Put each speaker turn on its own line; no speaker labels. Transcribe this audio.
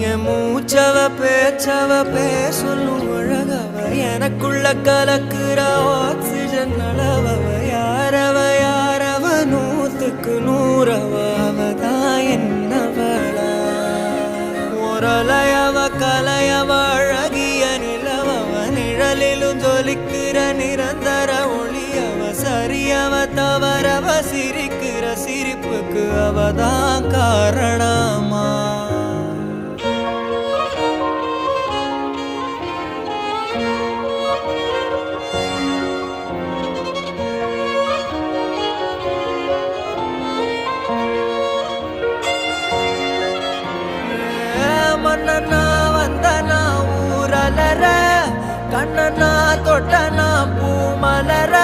என் மூச்சவ பேச்சவ பேசலும் அழகவ எனக்குள்ள கலக்குற ஆக்சிஜன் அளவவ யாரவ நூத்துக்கு நூறவ அவதான் என்னவளா ஒரலையவ கலையவ அழகிய நிலவவ நிழலிலும் ஜொலிக்கிற நிரந்தர ஒளியவ சரியவ தவறவ சிரிக்கிற சிரிப்புக்கு அவதான் காரணமா மன்னனா வந்தனா ஊரலர கண்ணனா தொட்டனா பூ மலர